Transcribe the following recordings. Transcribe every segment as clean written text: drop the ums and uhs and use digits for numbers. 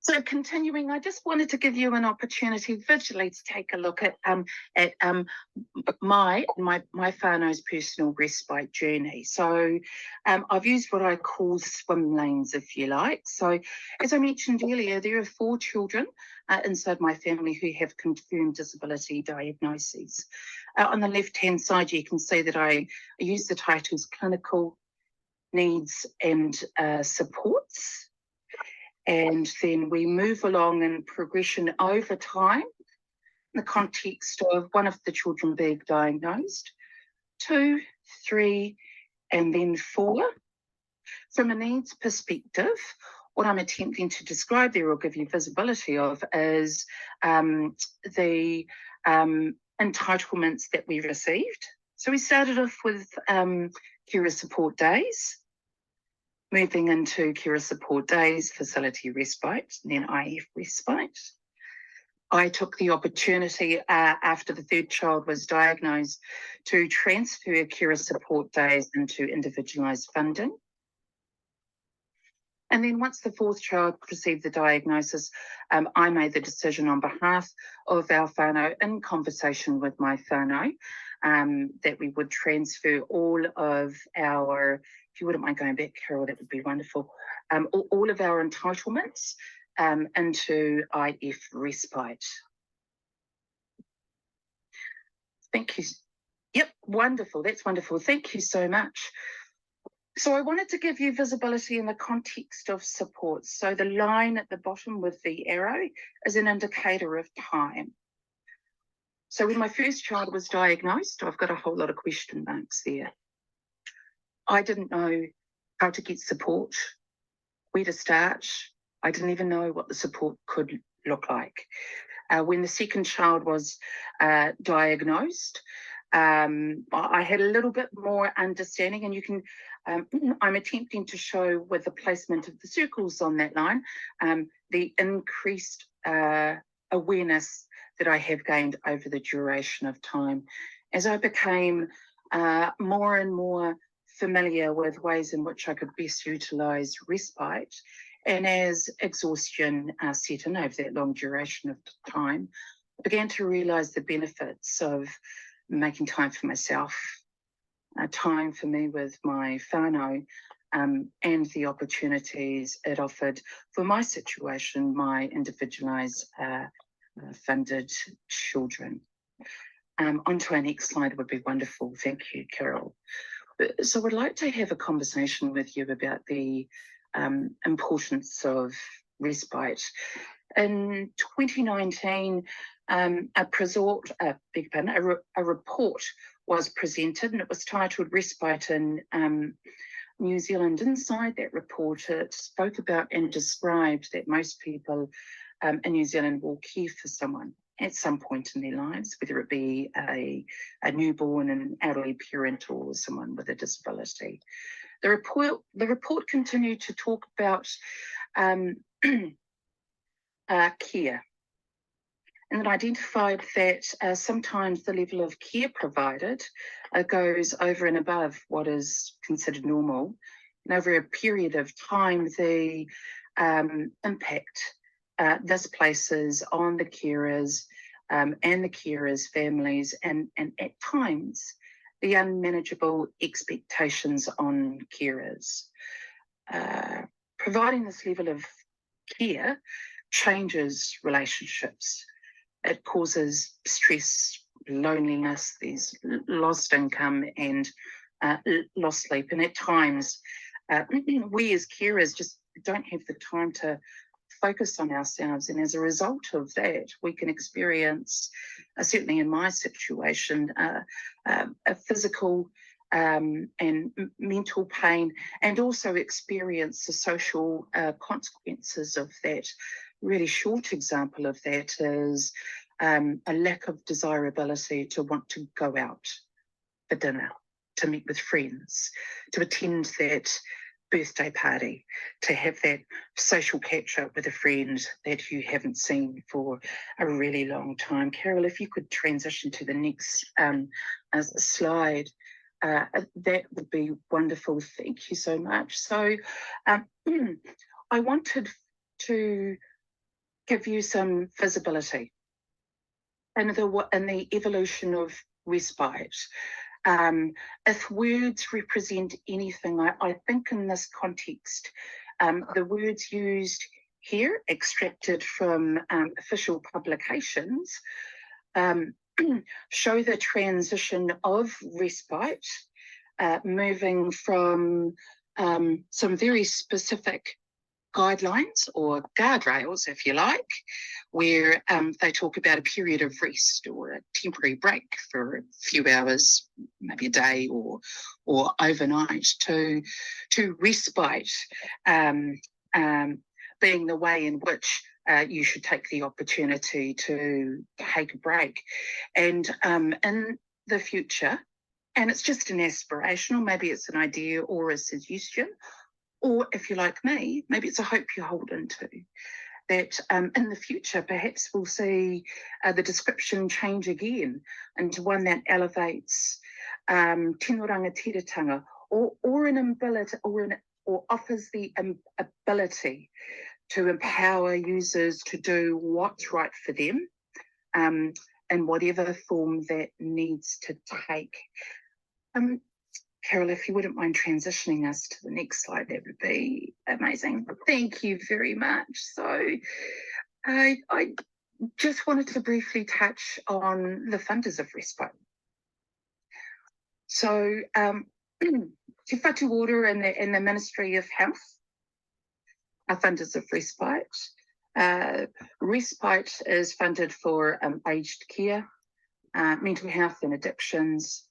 So continuing, I just wanted to give you an opportunity visually to take a look at my whānau's personal respite journey. So I've used what I call swim lanes, if you like. So as I mentioned earlier, there are 4 children inside my family who have confirmed disability diagnoses. On the left-hand side, you can see that I use the titles clinical needs and supports. And then we move along in progression over time in the context of one of the children being diagnosed, 2, 3, and then 4. From a needs perspective, what I'm attempting to describe there or give you visibility of is the entitlements that we received. So we started off with carer support days, moving into carer support days, facility respite, and then IF respite. I took the opportunity after the 3rd child was diagnosed to transfer carer support days into individualised funding. And then once the 4th child received the diagnosis, I made the decision on behalf of our whānau in conversation with my whānau that we would transfer all of our, if you wouldn't mind going back, Carol, that would be wonderful, all of our entitlements into IF respite. Thank you. Yep, wonderful. That's wonderful. Thank you so much. So I wanted to give you visibility in the context of support. So the line at the bottom with the arrow is an indicator of time. So when my first child was diagnosed, I've got a whole lot of question marks there. I didn't know how to get support, where to start. I didn't even know what the support could look like. When the 2nd child was diagnosed, I had a little bit more understanding, and you can, I'm attempting to show with the placement of the circles on that line, the increased awareness that I have gained over the duration of time. As I became more and more familiar with ways in which I could best utilise respite, and as exhaustion set in over that long duration of time, I began to realise the benefits of making time for myself, time for me with my whānau, and the opportunities it offered for my situation, my individualised funded children. Onto our next slide would be wonderful. Thank you, Carol. So I'd like to have a conversation with you about the importance of respite. In 2019, a report was presented, and it was titled Respite in New Zealand. Inside that report, it spoke about and described that most people in New Zealand will care for someone at some point in their lives, whether it be a newborn, an elderly parent, or someone with a disability. The report continued to talk about care, and it identified that sometimes the level of care provided goes over and above what is considered normal, and over a period of time, the impact this places on the carers and the carers' families, and at times the unmanageable expectations on carers. Providing this level of care changes relationships. It causes stress, loneliness, there's lost income and lost sleep. And at times, we as carers just don't have the time to focus on ourselves. And as a result of that, we can experience, certainly in my situation, a physical and mental pain, and also experience the social consequences of that. Really short example of that is a lack of desirability to want to go out for dinner, to meet with friends, to attend that birthday party, to have that social catch-up with a friend that you haven't seen for a really long time. Carol, if you could transition to the next slide, that would be wonderful. Thank you so much. So I wanted to give you some visibility in the evolution of respite. If words represent anything, I think in this context, the words used here, extracted from official publications, show the transition of respite, moving from some very specific guidelines or guardrails, if you like, where they talk about a period of rest or a temporary break for a few hours, maybe a day or overnight, to respite being the way in which you should take the opportunity to take a break. And in the future, and it's just an aspirational, maybe it's an idea or a suggestion, or if you're like me, maybe it's a hope you hold into, that in the future, perhaps we'll see the description change again into one that elevates tino rangatiratanga, or an ability, or offers the ability to empower users to do what's right for them, in whatever form that needs to take. Carol, if you wouldn't mind transitioning us to the next slide, that would be amazing. Thank you very much. So I just wanted to briefly touch on the funders of Respite. So Te Whatu Order and the Ministry of Health are funders of Respite. Respite is funded for aged care, mental health and addictions,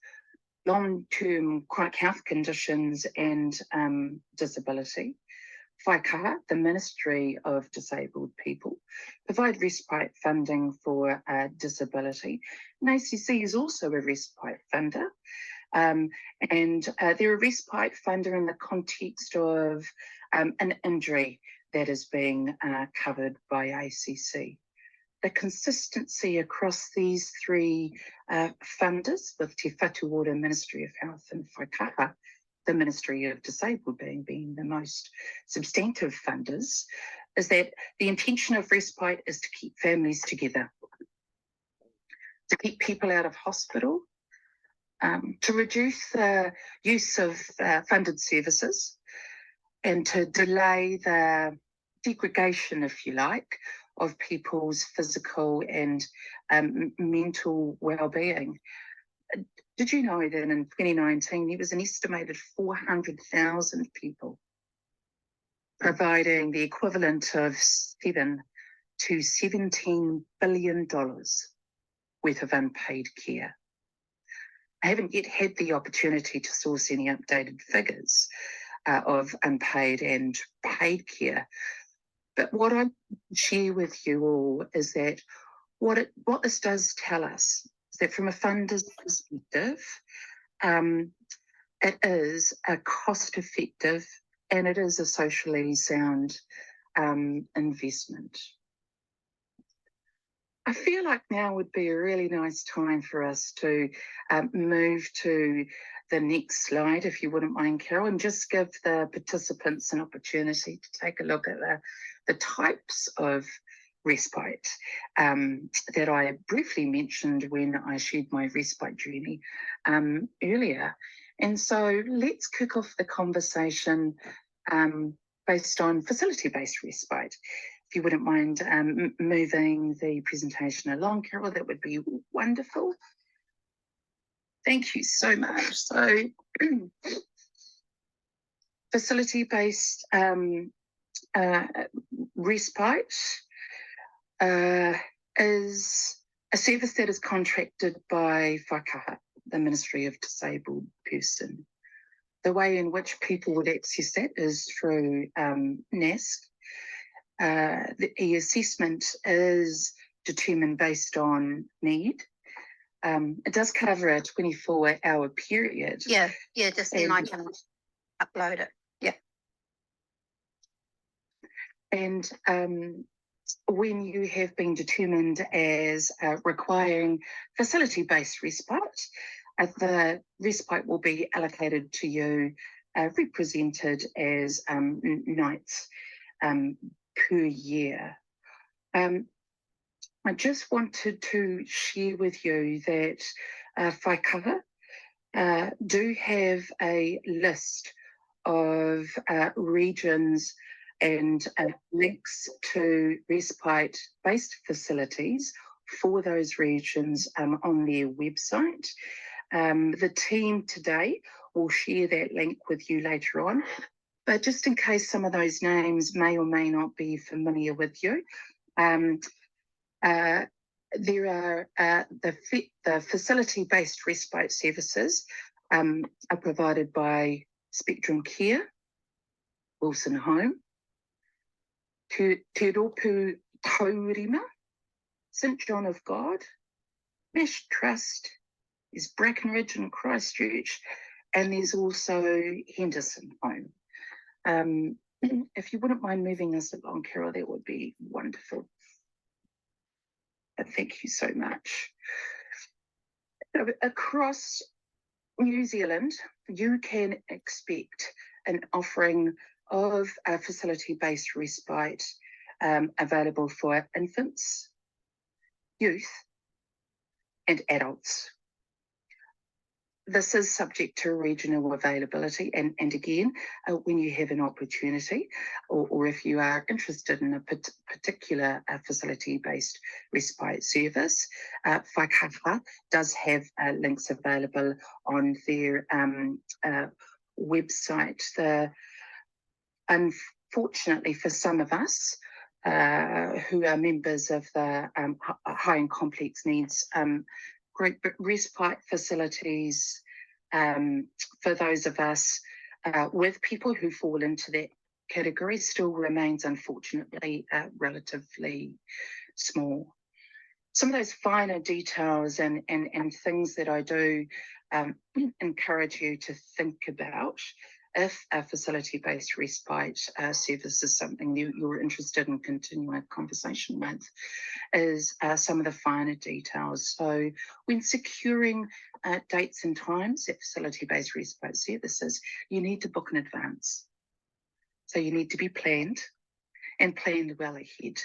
long-term chronic health conditions and disability. Whaikaha, the Ministry of Disabled People, provide respite funding for disability. And ACC is also a respite funder. And they're a respite funder in the context of an injury that is being covered by ACC. The consistency across these three funders, with Te Whatu Order, Ministry of Health, and Whaikaha, the Ministry of Disabled being the most substantive funders, is that the intention of Respite is to keep families together, to keep people out of hospital, to reduce the use of funded services, and to delay the degradation, if you like, of people's physical and mental well-being. Did you know that in 2019 there was an estimated 400,000 people providing the equivalent of $7 to $17 billion worth of unpaid care? I haven't yet had the opportunity to source any updated figures of unpaid and paid care. But what I share with you all is that what this does tell us is that from a funder's perspective, it is a cost-effective and it is a socially sound investment. I feel like now would be a really nice time for us to move to the next slide, if you wouldn't mind, Carol, and just give the participants an opportunity to take a look at the types of respite that I briefly mentioned when I shared my respite journey earlier. And so let's kick off the conversation based on facility-based respite. If you wouldn't mind moving the presentation along, Carol, that would be wonderful. Thank you so much. So facility-based respite is a service that is contracted by Whaikaha, the Ministry of Disabled Person. The way in which people would access that is through NASC. The assessment is determined based on need. It does cover a 24-hour period. Yeah, just then I can upload it. Yeah. And when you have been determined as requiring facility-based respite, the respite will be allocated to you, represented as nights per year. I just wanted to share with you that Whaikawa do have a list of regions and links to respite-based facilities for those regions on their website. The team today will share that link with you later on, but just in case some of those names may or may not be familiar with you, there are the facility-based respite services are provided by Spectrum Care, Wilson Home, Te Ropu Taurima, St John of God, Mesh Trust, there's Brackenridge and Christchurch, and there's also Henderson Home. If you wouldn't mind moving us along, Carol, that would be wonderful. Thank you so much. Across New Zealand, you can expect an offering of a facility-based respite available for infants, youth, and adults. This is subject to regional availability, and again, when you have an opportunity, or if you are interested in a particular facility-based respite service, Whaikawa does have links available on their website. Unfortunately for some of us, who are members of the high and complex needs group, respite facilities for those of us with people who fall into that category still remains, unfortunately, relatively small. Some of those finer details and things that I do encourage you to think about if a facility-based respite service is something you're interested in continuing a conversation with, is some of the finer details. So when securing dates and times at facility-based respite services, you need to book in advance. So you need to be planned and planned well ahead.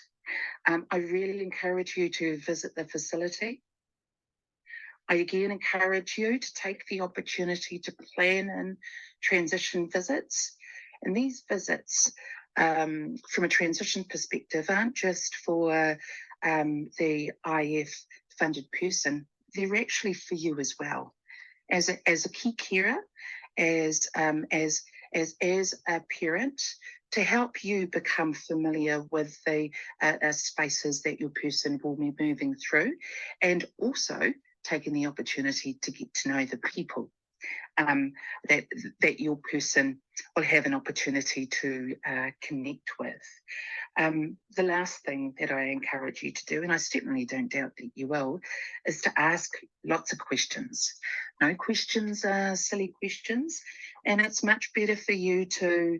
I really encourage you to visit the facility. I again encourage you to take the opportunity to plan in transition visits. And these visits, from a transition perspective, aren't just for the IF funded person, they're actually for you as well. As a key carer, as a parent, to help you become familiar with the spaces that your person will be moving through, and also taking the opportunity to get to know the people that your person will have an opportunity to connect with. The last thing that I encourage you to do, and I certainly don't doubt that you will, is to ask lots of questions. No questions are silly questions, and it's much better for you to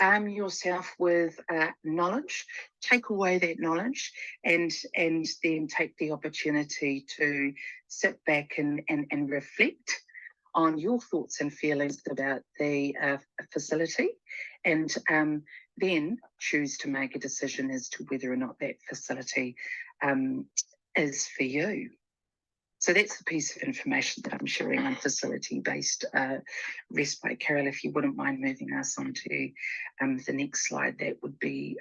arm yourself with knowledge, take away that knowledge, and then take the opportunity to sit back and reflect on your thoughts and feelings about the facility, and then choose to make a decision as to whether or not that facility is for you. So that's the piece of information that I'm sharing on facility-based respite. Carol, if you wouldn't mind moving us on to the next slide, that would be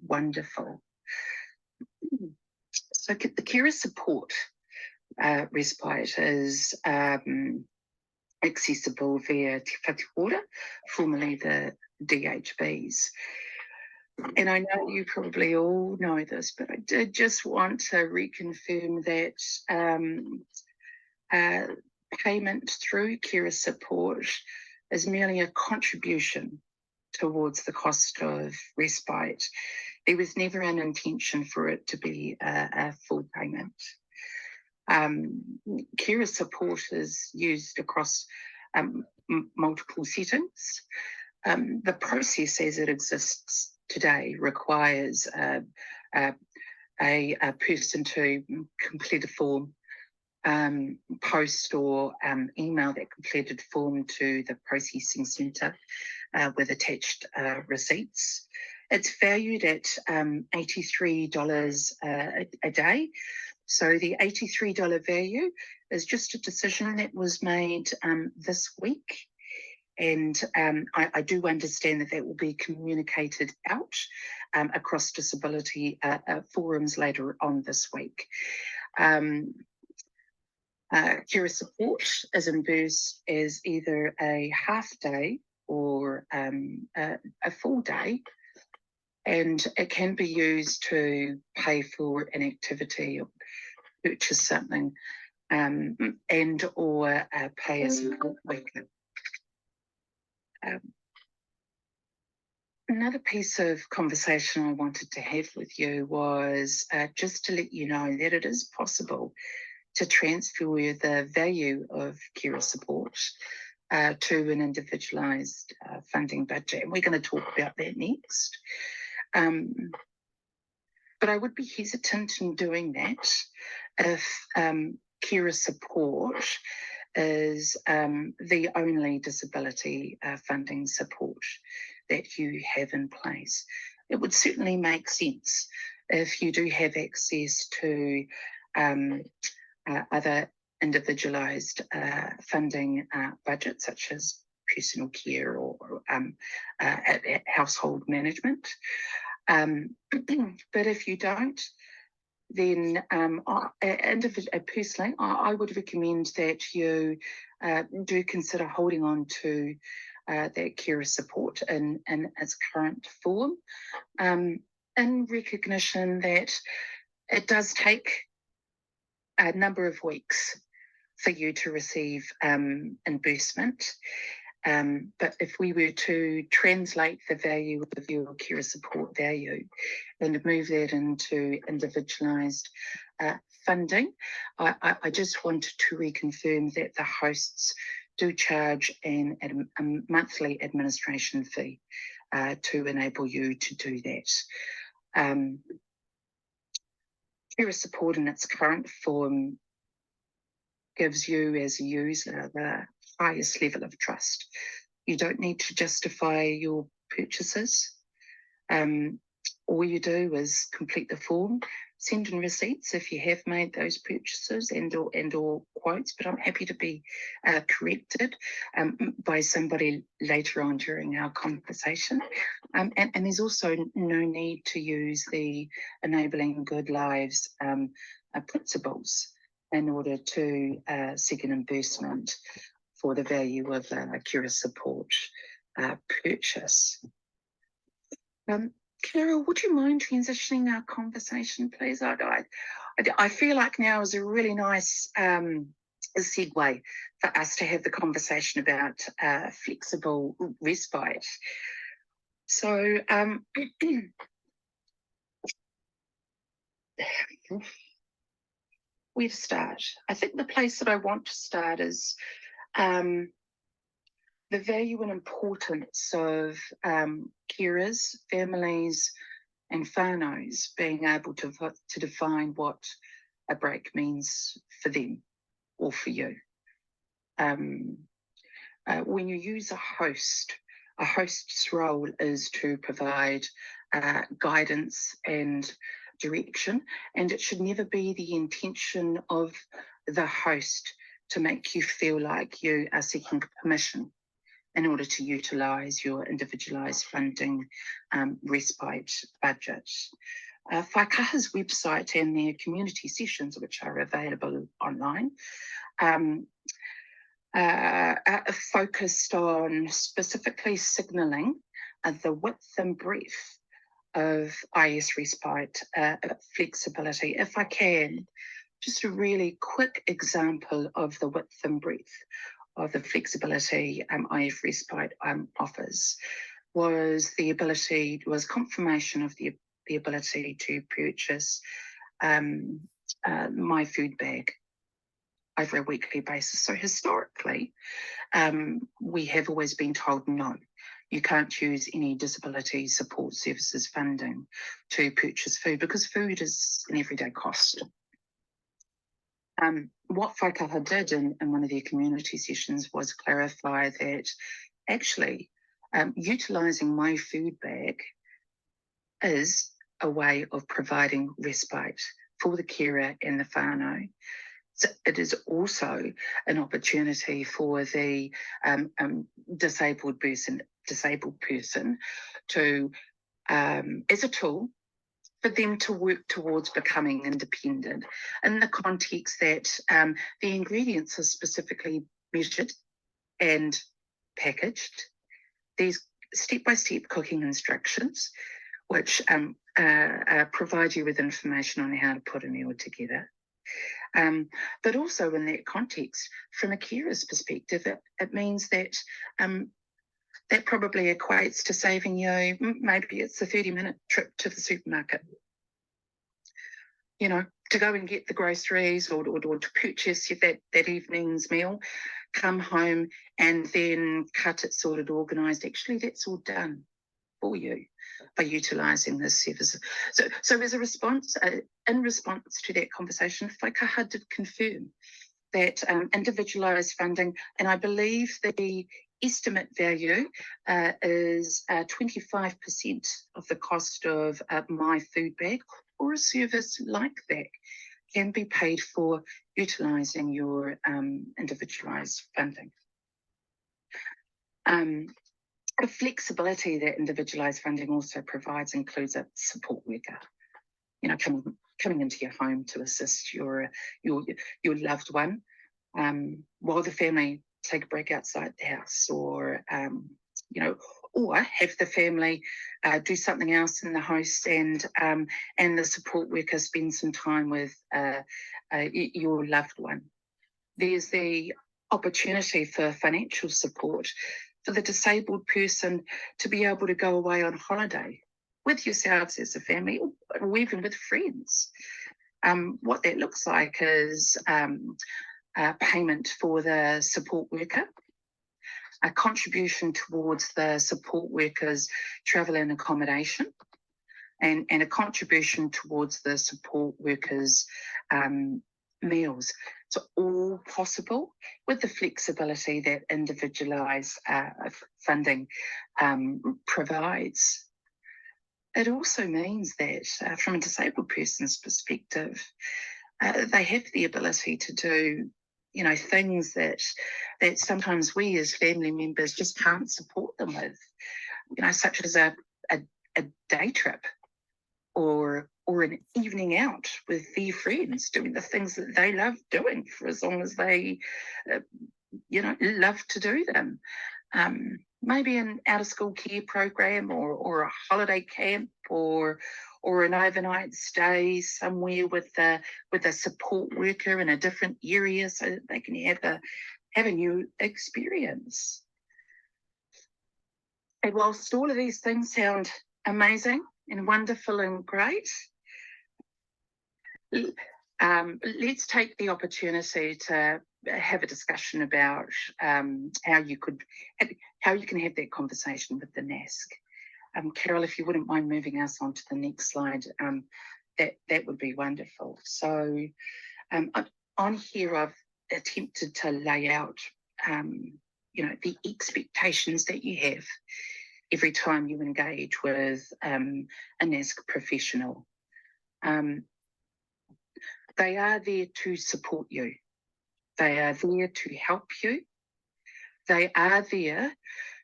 wonderful. So the carer support respite is accessible via Te Whati Ora, formerly the DHBs. And I know you probably all know this, but I did just want to reconfirm that payment through carer support is merely a contribution towards the cost of respite. There was never an intention for it to be a full payment. Carer support is used across multiple settings. The process as it exists today requires a person to complete a form, post or email that completed form to the processing centre with attached receipts. It's valued at $83 a day. So the $83 value is just a decision that was made this week. And I do understand that that will be communicated out across disability forums later on this week. Carer support is reimbursed as either a half day or a full day, and it can be used to pay for an activity or purchase something, and or pay a support worker. Another piece of conversation I wanted to have with you was just to let you know that it is possible to transfer the value of carer support to an individualised funding budget. And we're going to talk about that next. But I would be hesitant in doing that if carer support is the only disability funding support that you have in place. It would certainly make sense if you do have access to other individualised funding budgets, such as personal care or household management. But if you don't, then personally, I would recommend that you do consider holding on to that carer support in its current form, in recognition that it does take a number of weeks for you to receive reimbursement. But if we were to translate the value of your carer support value and move that into individualised funding, I just wanted to reconfirm that the hosts do charge a monthly administration fee to enable you to do that. Carer support in its current form gives you as a user the highest level of trust. You don't need to justify your purchases. All you do is complete the form, send in receipts if you have made those purchases and or quotes, but I'm happy to be corrected by somebody later on during our conversation. And there's also no need to use the Enabling Good Lives principles in order to seek an reimbursement for the value of a carer support purchase. Carol, would you mind transitioning our conversation, please? I feel like now is a really nice segue for us to have the conversation about flexible respite. So, where to start? I think the place that I want to start is the value and importance of carers, families, and whānaus being able to define what a break means for them or for you. When you use a host's role is to provide guidance and direction, and it should never be the intention of the host to make you feel like you are seeking permission in order to utilise your individualised funding respite budget. Whaikaha's website and their community sessions, which are available online, focused on specifically signalling the width and breadth of IS respite flexibility. If I can, just a really quick example of the width and breadth of the flexibility IF Respite offers was confirmation of the ability to purchase my food bag over a weekly basis. So historically, we have always been told no, you can't use any disability support services funding to purchase food because food is an everyday cost. What Whaikaha did in one of their community sessions was clarify that actually utilising my food bag is a way of providing respite for the carer and the whānau. So it is also an opportunity for the disabled person to, as a tool, for them to work towards becoming independent in the context that the ingredients are specifically measured and packaged. There's step-by-step cooking instructions, which provide you with information on how to put a meal together. But also in that context, from a carer's perspective, it means that that probably equates to saving you, maybe it's a 30-minute trip to the supermarket, to go and get the groceries or to purchase that evening's meal, come home and then cut it, sorted, organised. Actually, that's all done for you by utilising this service. So as a response, in response to that conversation, Whaikaha did confirm that individualised funding, and I believe the estimate value is 25% of the cost of my food bag or a service like that can be paid for utilising your individualised funding. The flexibility that individualised funding also provides includes a support worker, coming into your home to assist your loved one while the family take a break outside the house, or or have the family do something else in the house, and the support worker spend some time with your loved one. There's the opportunity for financial support for the disabled person to be able to go away on holiday with yourselves as a family, or even with friends. What that looks like is payment for the support worker, a contribution towards the support worker's travel and accommodation, and a contribution towards the support worker's meals. So all possible with the flexibility that individualised funding provides. It also means that from a disabled person's perspective, they have the ability to do, things that sometimes we as family members just can't support them with, such as a day trip or an evening out with their friends, doing the things that they love doing for as long as they, love to do them. Maybe an out-of-school care program or a holiday camp or an overnight stay somewhere with a support worker in a different area so that they can have a new experience. And whilst all of these things sound amazing and wonderful and great, let's take the opportunity to have a discussion about how you can have that conversation with the NASC. Carol, if you wouldn't mind moving us on to the next slide, that would be wonderful. So on here, I've attempted to lay out, the expectations that you have every time you engage with a NASC professional. They are there to support you. They are there to help you. They are there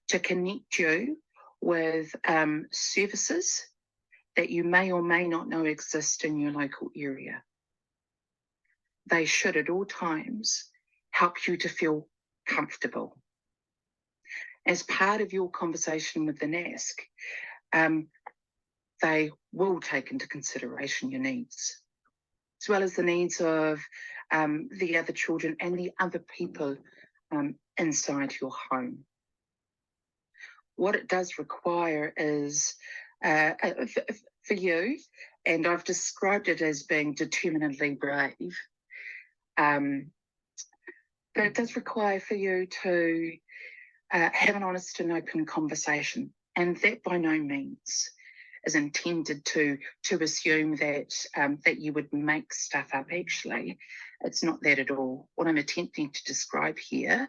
to connect you with services that you may or may not know exist in your local area. They should at all times help you to feel comfortable. As part of your conversation with the NASC, they will take into consideration your needs, as well as the needs of the other children and the other people inside your home. What it does require is for you, and I've described it as being determinedly brave, but it does require for you to have an honest and open conversation, and that by no means is intended to assume that that you would make stuff up. Actually, it's not that at all. What I'm attempting to describe here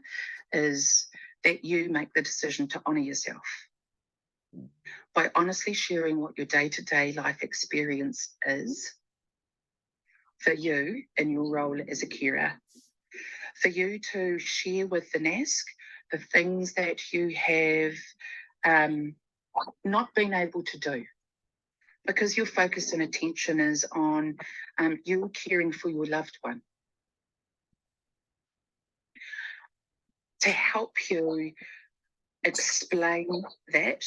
is that you make the decision to honour yourself, by honestly sharing what your day-to-day life experience is for you in your role as a carer, for you to share with the NASC the things that you have not been able to do, because your focus and attention is on you caring for your loved one. To help you explain that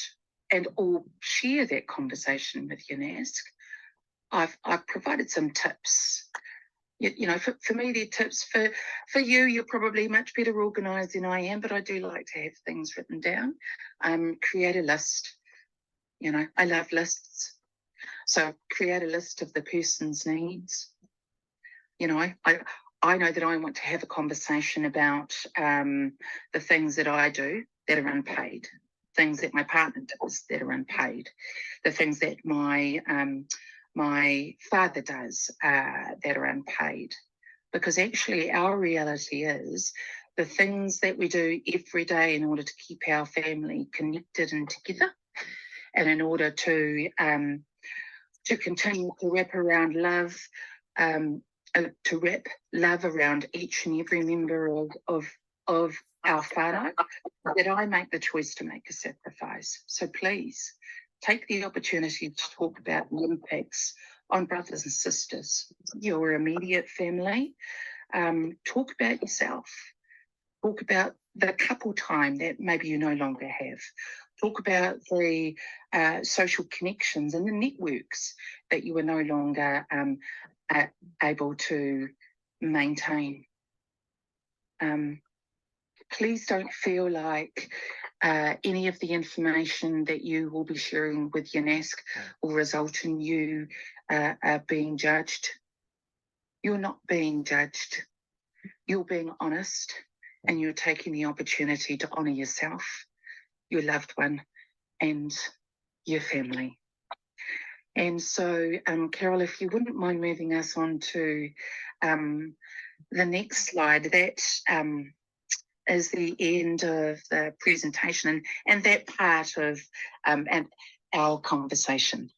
and or share that conversation with your NASC, I've provided some tips. You know, for me, they're tips. For you, you're probably much better organised than I am, but I do like to have things written down. Create a list. You know, I love lists. So create a list of the person's needs. You know, I know that I want to have a conversation about the things that I do that are unpaid, things that my partner does that are unpaid, the things that my father does that are unpaid. Because actually our reality is the things that we do every day in order to keep our family connected and together, and in order to continue to wrap around love, to wrap love around each and every member of our whānau, that I make the choice to make a sacrifice. So please take the opportunity to talk about the impacts on brothers and sisters, your immediate family. Talk about yourself. Talk about the couple time that maybe you no longer have. Talk about the social connections and the networks that you are no longer able to maintain. Please don't feel like any of the information that you will be sharing with your NASC will result in you being judged. You're not being judged. You're being honest, and you're taking the opportunity to honour yourself, your loved one, and your family. And so, Carol, if you wouldn't mind moving us on to the next slide, that is the end of the presentation and that part of and our conversation.